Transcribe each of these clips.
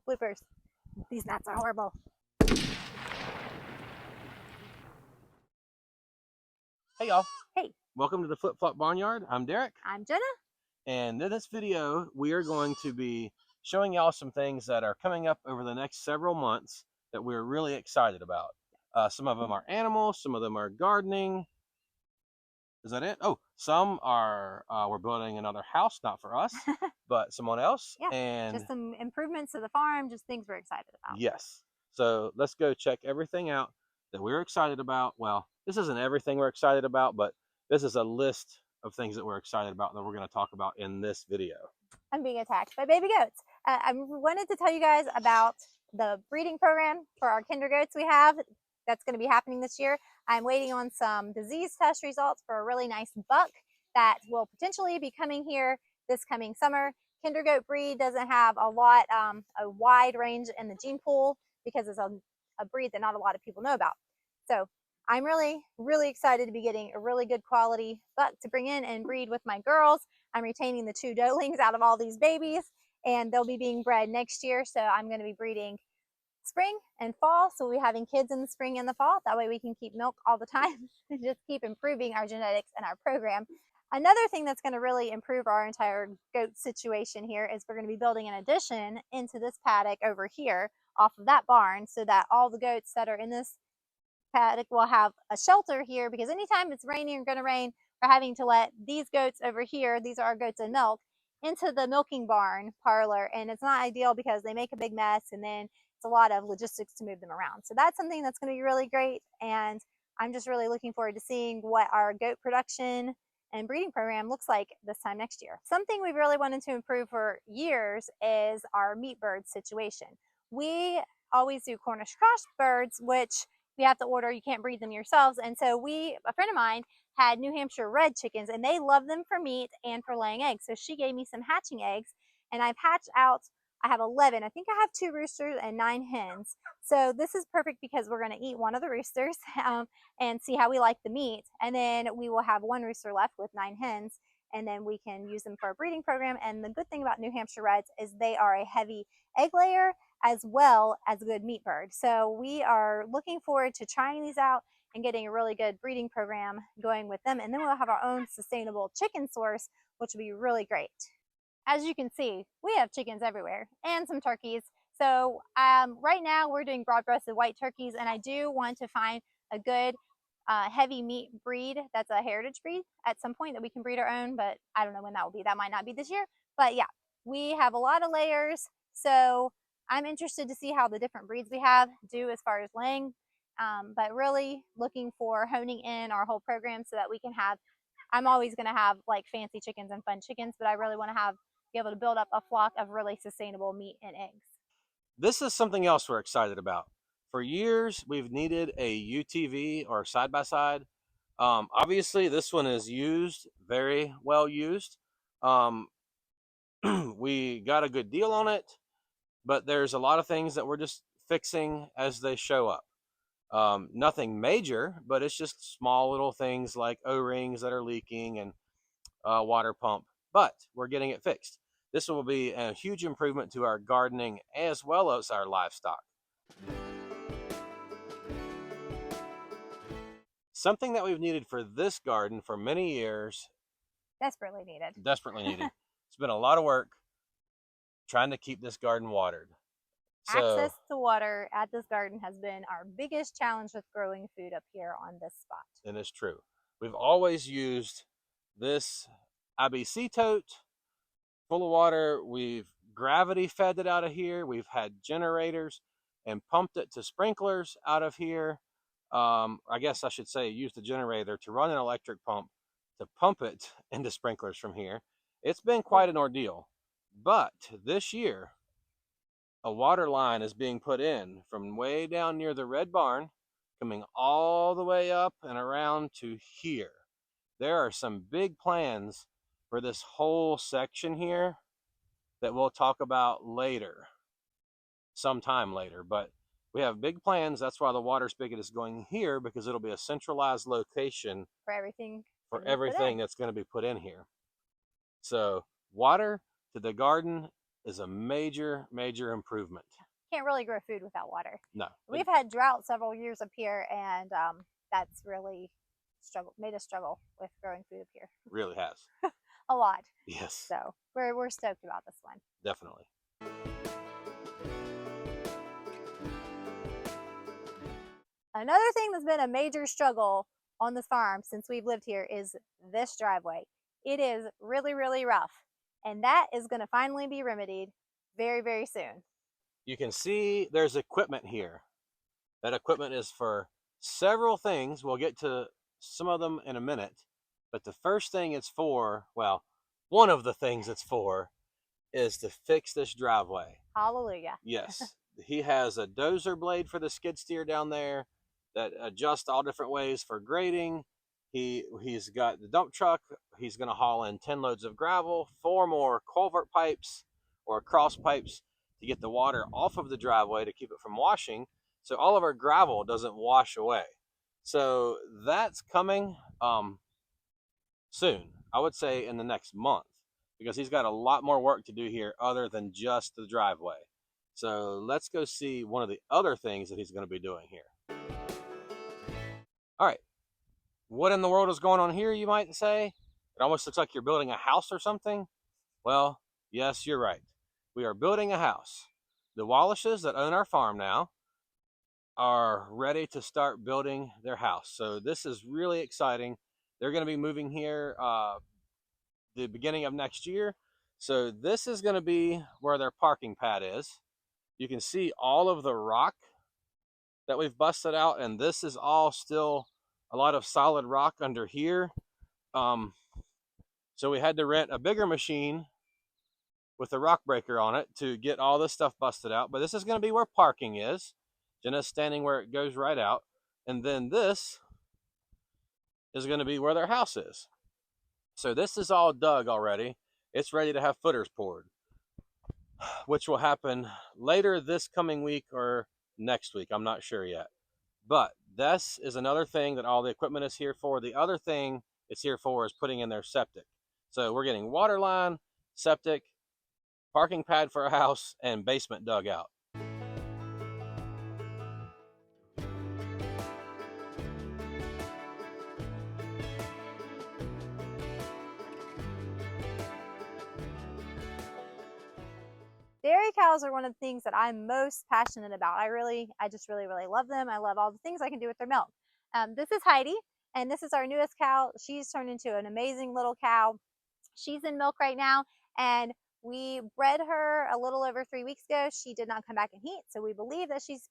bloopers. These gnats are horrible. Hey y'all. Hey. Welcome to the Flip Flop Barnyard. I'm Derek. I'm Jenna. And in this video, we are going to be showing y'all some things that are coming up over the next several months that we're really excited about. Some of them are animals, some of them are gardening. Is that it? Oh, some are, we're building another house, not for us, but someone else. Yeah, and just some improvements to the farm, just things we're excited about. Yes. So let's go check everything out that we're excited about. Well, this isn't everything we're excited about, but this is a list of things that we're excited about that we're going to talk about in this video. I'm being attacked by baby goats. I wanted to tell you guys about the breeding program for our kinder goats we have that's going to be happening this year. I'm waiting on some disease test results for a really nice buck that will potentially be coming here this coming summer. Kinder goat breed doesn't have a wide range in the gene pool because it's a breed that not a lot of people know about. So I'm really, really excited to be getting a really good quality buck to bring in and breed with my girls. I'm retaining the 2 doelings out of all these babies, and they'll be being bred next year. So I'm going to be breeding spring and fall. So we'll be having kids in the spring and the fall. That way we can keep milk all the time and just keep improving our genetics and our program. Another thing that's going to really improve our entire goat situation here is we're going to be building an addition into this paddock over here off of that barn so that all the goats that are in this paddock will have a shelter here, because anytime it's raining or going to rain, we're having to let these goats over here, these are our goats in milk, into the milking barn parlor, and it's not ideal because they make a big mess and then it's a lot of logistics to move them around. So that's something that's going to be really great, and I'm just really looking forward to seeing what our goat production and breeding program looks like this time next year. Something we've really wanted to improve for years is our meat bird situation. We always do Cornish cross birds, which you have to order, you can't breed them yourselves. And so a friend of mine had New Hampshire red chickens, and they love them for meat and for laying eggs. So she gave me some hatching eggs, and I've hatched out, I have 11. I think I have 2 roosters and 9 hens. So this is perfect because we're going to eat one of the roosters and see how we like the meat. And then we will have 1 rooster left with 9 hens, and then we can use them for a breeding program. And the good thing about New Hampshire Reds is they are a heavy egg layer as well as a good meat bird. So we are looking forward to trying these out and getting a really good breeding program going with them. And then we'll have our own sustainable chicken source, which will be really great. As you can see, we have chickens everywhere and some turkeys. So right now we're doing broad-breasted white turkeys, and I do want to find a good heavy meat breed that's a heritage breed at some point that we can breed our own, but I don't know when that will be. That might not be this year, but yeah, we have a lot of layers. So I'm interested to see how the different breeds we have do as far as laying, but really looking for honing in our whole program so that we can have, I'm always going to have like fancy chickens and fun chickens, but I really want to be able to build up a flock of really sustainable meat and eggs. This is something else we're excited about. For years, we've needed a UTV or side-by-side. Obviously, this one is used, very well used. We got a good deal on it, but there's a lot of things that we're just fixing as they show up. Nothing major, but it's just small little things like O-rings that are leaking and water pump, but we're getting it fixed. This will be a huge improvement to our gardening as well as our livestock. Something that we've needed for this garden for many years. Desperately needed. Desperately needed. It's been a lot of work trying to keep this garden watered. Access to water at this garden has been our biggest challenge with growing food up here on this spot. And it's true. We've always used this IBC tote full of water. We've gravity fed it out of here. We've had generators and pumped it to sprinklers out of here. I guess I should say use the generator to run an electric pump to pump it into sprinklers from here. It's been quite an ordeal. But this year, a water line is being put in from way down near the red barn, coming all the way up and around to here. There are some big plans for this whole section here that we'll talk about later, sometime later, but we have big plans. That's why the water spigot is going here, because it'll be a centralized location for everything that's going to be put in here. So water to the garden is a major, major improvement. Can't really grow food without water. No. We've had drought several years up here, and that's really made us struggle with growing food up here. Really has. A lot. Yes. So we're stoked about this one. Definitely. Another thing that's been a major struggle on the farm since we've lived here is this driveway. It is really, really rough, and that is going to finally be remedied very, very soon. You can see there's equipment here. That equipment is for several things. We'll get to some of them in a minute. But the first thing it's for, well, one of the things it's for is to fix this driveway. Hallelujah. Yes. He has a dozer blade for the skid steer down there that adjusts all different ways for grading. He's got the dump truck. He's going to haul in 10 loads of gravel, 4 more culvert pipes or cross pipes to get the water off of the driveway to keep it from washing, so all of our gravel doesn't wash away. So that's coming soon. I would say in the next month, because he's got a lot more work to do here other than just the driveway. So let's go see one of the other things that he's going to be doing here. All right. What in the world is going on here, you might say? It almost looks like you're building a house or something. Well, yes, you're right. We are building a house. The Wallishes that own our farm now are ready to start building their house. So this is really exciting. They're going to be moving here the beginning of next year. So this is going to be where their parking pad is. You can see all of the rock that we've busted out, and this is all still a lot of solid rock under here. So we had to rent a bigger machine with a rock breaker on it to get all this stuff busted out. But this is going to be where parking is. Jenna's standing where it goes right out. And then this is going to be where their house is. So this is all dug already. It's ready to have footers poured, which will happen later this coming week or next week. I'm not sure yet. But this is another thing that all the equipment is here for. The other thing it's here for is putting in their septic. So we're getting water line, septic, parking pad for a house, and basement dug out. Dairy cows are one of the things that I'm most passionate about. I just really, really love them. I love all the things I can do with their milk. This is Heidi, and this is our newest cow. She's turned into an amazing little cow. She's in milk right now, and we bred her a little over 3 weeks ago. She did not come back in heat, so we believe that she's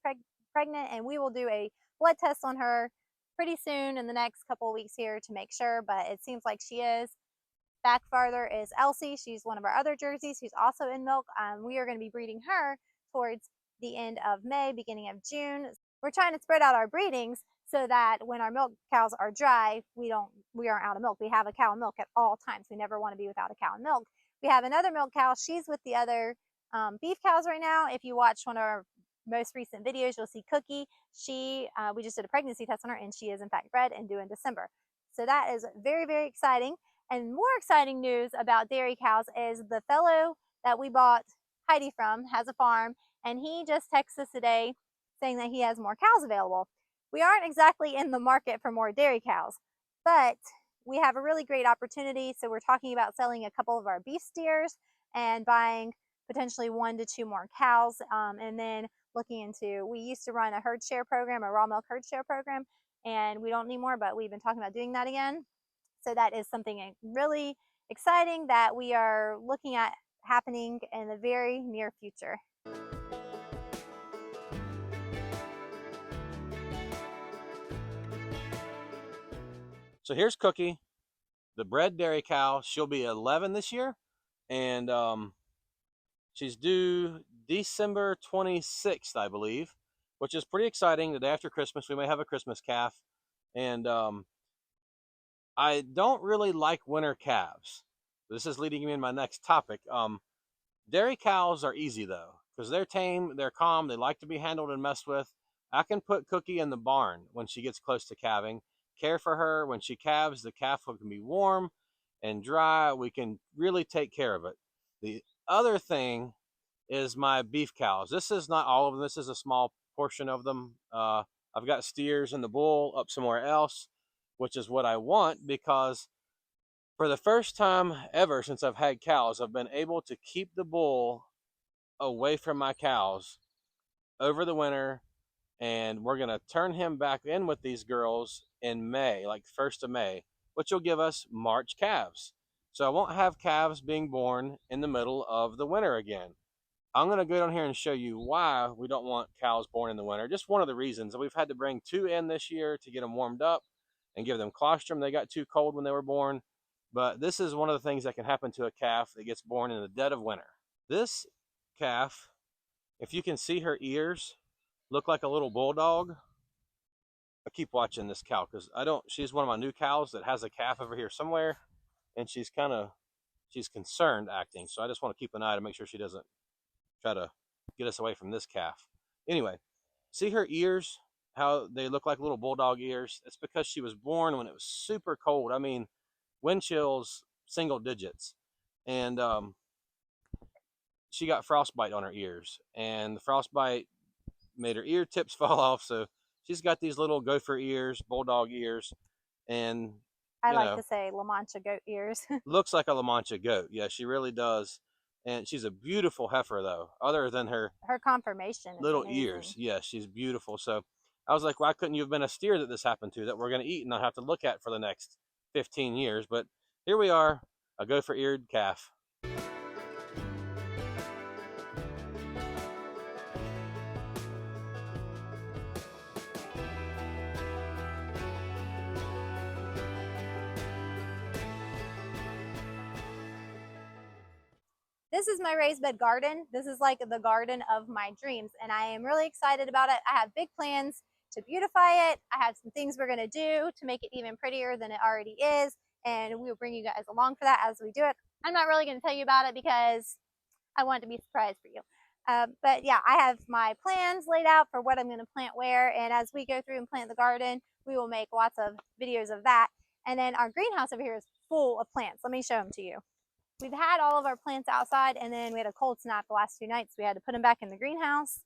pregnant, and we will do a blood test on her pretty soon in the next couple of weeks here to make sure, but it seems like she is. Back farther is Elsie. She's one of our other Jerseys who's also in milk. We are going to be breeding her towards the end of May, beginning of June. We're trying to spread out our breedings so that when our milk cows are dry, we aren't out of milk. We have a cow and milk at all times. We never want to be without a cow and milk. We have another milk cow. She's with the other beef cows right now. If you watch one of our most recent videos, you'll see Cookie. We just did a pregnancy test on her, and she is in fact bred and due in December. So that is very, very exciting. And more exciting news about dairy cows is the fellow that we bought Heidi from has a farm, and he just texted us today saying that he has more cows available. We aren't exactly in the market for more dairy cows, but we have a really great opportunity. So we're talking about selling a couple of our beef steers and buying potentially 1 to 2 more cows, and then looking into, we used to run a herd share program, a raw milk herd share program, and we don't need more, but we've been talking about doing that again. So that is something really exciting that we are looking at happening in the very near future. So here's Cookie, the bred dairy cow. She'll be 11 this year, and she's due December 26th, I believe, which is pretty exciting. The day after Christmas, we may have a Christmas calf. And I don't really like winter calves. This is leading me in my next topic. Dairy cows are easy though, because they're tame, they're calm, they like to be handled and messed with. I can put Cookie in the barn when she gets close to calving, care for her. When she calves, the calf can be warm and dry. We can really take care of it. The other thing is my beef cows. This is not all of them. This is a small portion of them. I've got steers and the bull up somewhere else, which is what I want because for the first time ever since I've had cows, I've been able to keep the bull away from my cows over the winter, and we're going to turn him back in with these girls in May, like 1st of May, which will give us March calves. So I won't have calves being born in the middle of the winter again. I'm going to go down here and show you why we don't want cows born in the winter. Just one of the reasons. We've had to bring 2 in this year to get them warmed up and give them colostrum. They got too cold when they were born. But this is one of the things that can happen to a calf that gets born in the dead of winter. This calf, if you can see her ears, look like a little bulldog. I keep watching this cow because she's one of my new cows that has a calf over here somewhere, and she's concerned acting. So I just want to keep an eye to make sure she doesn't try to get us away from this calf. Anyway, see her ears, how they look like little bulldog ears? It's because she was born when it was super cold. I mean, wind chills, single digits. And she got frostbite on her ears, and the frostbite made her ear tips fall off. So she's got these little gopher ears, bulldog ears, and I like to say La Mancha goat ears. looks like a La Mancha goat. Yeah, she really does. And she's a beautiful heifer, though. Other than her conformation is little amazing. ears, yeah, she's beautiful. So I was like, why couldn't you have been a steer that this happened to, that we're going to eat and not have to look at for the next 15 years? But here we are, a gopher eared calf. This is my raised bed garden. This is like the garden of my dreams, and I am really excited about it. I have big plans to beautify it. I have some things we're gonna do to make it even prettier than it already is, and we will bring you guys along for that as we do it. I'm not really gonna tell you about it because I want it to be a surprise for you. But yeah, I have my plans laid out for what I'm gonna plant where, and as we go through and plant the garden, we will make lots of videos of that. And then our greenhouse over here is full of plants. Let me show them to you. We've had all of our plants outside, and then we had a cold snap the last 2 nights. We had to put them back in the greenhouse,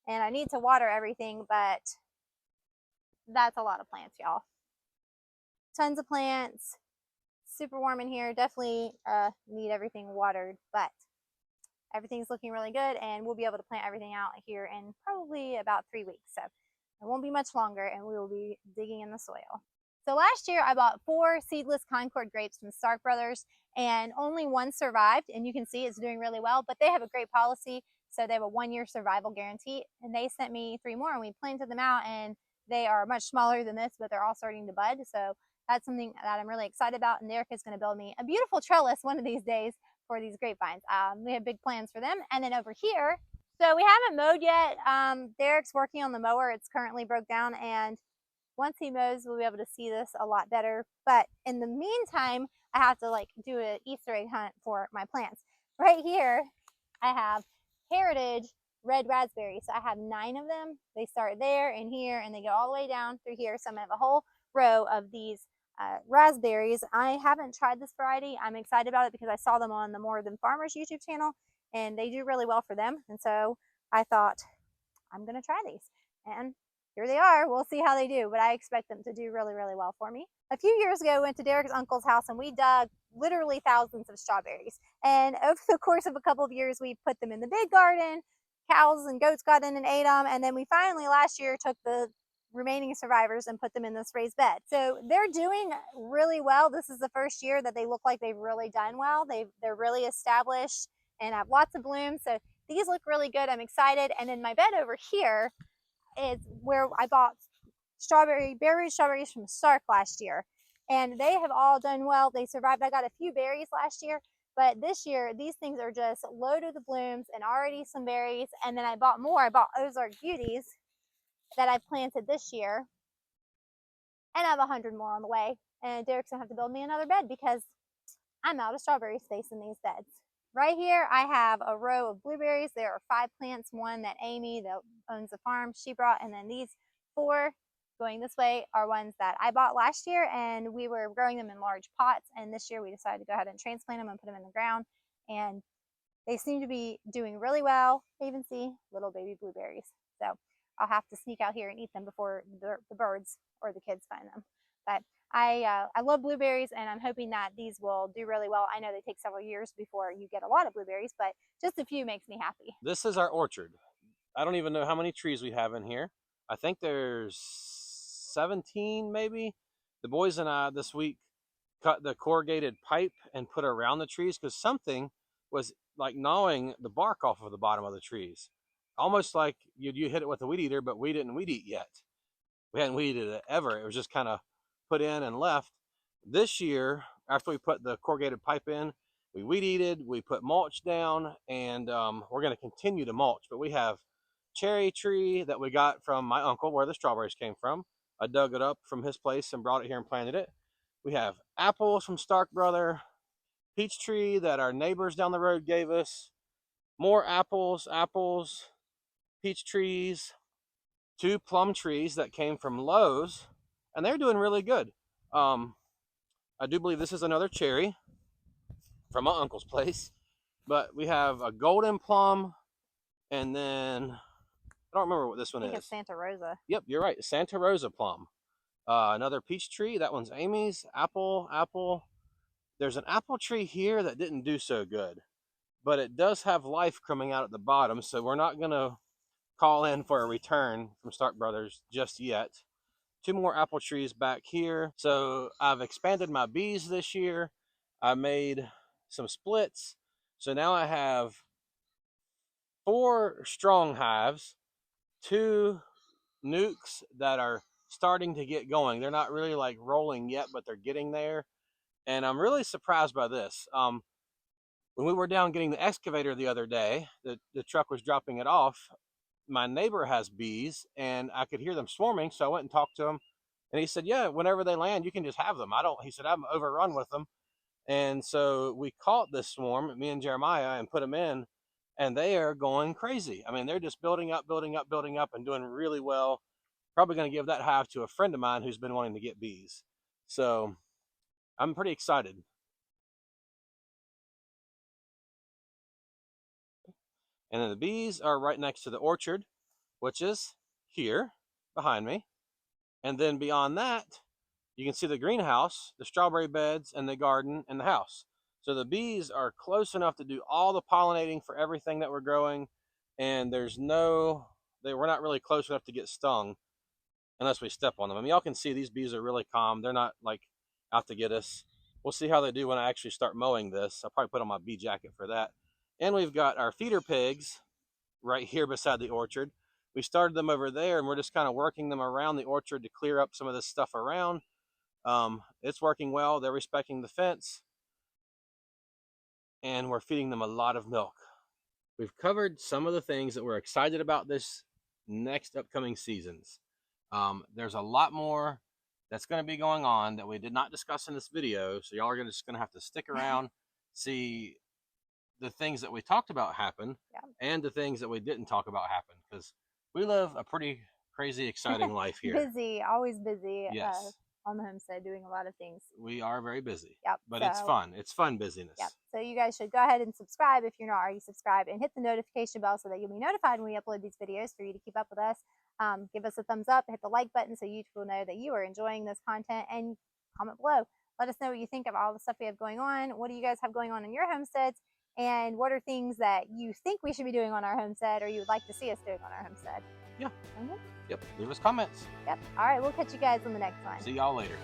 and I need to water everything, but that's a lot of plants, y'all. Tons of plants, super warm in here. Definitely need everything watered, but everything's looking really good, and we'll be able to plant everything out here in probably about 3 weeks. So it won't be much longer, and we will be digging in the soil. So last year I bought 4 seedless Concord grapes from Stark Brothers, and only 1 survived, and you can see it's doing really well, but they have a great policy. So they have a 1-year survival guarantee, and they sent me 3 more, and we planted them out, and they are much smaller than this, but they're all starting to bud. So that's something that I'm really excited about, and Derek is going to build me a beautiful trellis one of these days for these grapevines. We have big plans for them. And then over here, so we haven't mowed yet. Derek's working on the mower. It's currently broke down, and once he mows, we'll be able to see this a lot better. But in the meantime, I have to like do an Easter egg hunt for my plants. Right here, I have Heritage red raspberries. So I have 9 of them. They start there and here, and they go all the way down through here. So I'm gonna have a whole row of these raspberries. I haven't tried this variety. I'm excited about it because I saw them on the More Than Farmers YouTube channel, and they do really well for them. And so I thought, I'm gonna try these. And here they are. We'll see how they do, but I expect them to do really, really well for me. A few years ago, I went to Derek's uncle's house, and we dug literally thousands of strawberries. And over the course of a couple of years, we put them in the big garden. Cows and goats got in and ate them. And then we finally last year took the remaining survivors and put them in this raised bed. So they're doing really well. This is the first year that they look like they've really done well. They're really established and have lots of blooms. So these look really good. I'm excited. And in my bed over here is where I bought berry strawberries from Stark last year, and they have all done well. They survived. I got a few berries last year, but this year these things are just loaded with blooms and already some berries. And then I bought more. I bought Ozark Beauties that I planted this year, and I have 100 more on the way. And Derek's gonna have to build me another bed because I'm out of strawberry space in these beds. Right here, I have a row of blueberries. There are 5 plants, one that Amy, that owns the farm, she brought, and then these 4 going this way are ones that I bought last year, and we were growing them in large pots, and this year we decided to go ahead and transplant them and put them in the ground. And they seem to be doing really well. I even see little baby blueberries. So I'll have to sneak out here and eat them before the birds or the kids find them. But I love blueberries, and I'm hoping that these will do really well. I know they take several years before you get a lot of blueberries, but just a few makes me happy. This is our orchard. I don't even know how many trees we have in here. I think there's 17 maybe. The boys and I this week cut the corrugated pipe and put around the trees because something was like gnawing the bark off of the bottom of the trees. Almost like you hit it with a weed eater, but we didn't weed eat yet. We hadn't weeded it ever. It was just kind of put in and left. This year, after we put the corrugated pipe in, we weed eated, we put mulch down, and we're going to continue to mulch. But we have cherry tree that we got from my uncle where the strawberries came from. I dug it up from his place and brought it here and planted it. We have apples from Stark Brother, peach tree that our neighbors down the road gave us, more apples, peach trees, 2 plum trees that came from Lowe's, and they're doing really good. I do believe this is another cherry from my uncle's place, but we have a golden plum, and then I don't remember what this one I think is. it's Santa Rosa. Yep, you're right, Santa Rosa plum. Another peach tree, that one's Amy's. Apple. There's an apple tree here that didn't do so good, but it does have life coming out at the bottom, so we're not going to call in for a return from Stark Brothers just yet. 2 more apple trees back here. So I've expanded my bees this year. I made some splits. So now I have 4 strong hives, 2 nukes that are starting to get going. They're not really like rolling yet, but they're getting there. And I'm really surprised by this. When we were down getting the excavator the other day, the truck was dropping it off. My neighbor has bees, and I could hear them swarming, so I went and talked to him. And he said, yeah, whenever they land, you can just have them. He said, I'm overrun with them. And so we caught this swarm, me and Jeremiah, and put them in, and they are going crazy. I mean, they're just building up, and doing really well. Probably going to give that hive to a friend of mine who's been wanting to get bees. So I'm pretty excited. And then the bees are right next to the orchard, which is here behind me. And then beyond that, you can see the greenhouse, the strawberry beds, and the garden and the house. So the bees are close enough to do all the pollinating for everything that we're growing. And we're not really close enough to get stung unless we step on them. I mean, y'all can see these bees are really calm. They're not like out to get us. We'll see how they do when I actually start mowing this. I'll probably put on my bee jacket for that. And we've got our feeder pigs right here beside the orchard. We started them over there, and we're just kind of working them around the orchard to clear up some of this stuff around. It's working well. They're respecting the fence, and we're feeding them a lot of milk. We've covered some of the things that we're excited about this next upcoming seasons. There's a lot more that's going to be going on that we did not discuss in this video, so y'all are just going to have to stick around, see the things that we talked about happen, and the things that we didn't talk about happen, because we live a pretty crazy, exciting life here. Busy, always busy. Yes. On the homestead, doing a lot of things. We are very busy. Yep. But it's fun. It's fun busyness. Yep. So you guys should go ahead and subscribe if you're not already subscribed, and hit the notification bell so that you'll be notified when we upload these videos for you to keep up with us. Give us a thumbs up, hit the like button so YouTube will know that you are enjoying this content, and comment below. Let us know what you think of all the stuff we have going on. What do you guys have going on in your homesteads? And what are things that you think we should be doing on our homestead, or you would like to see us doing on our homestead? Yeah. Yep. Leave us comments. Yep. All right. We'll catch you guys on the next one. See y'all later.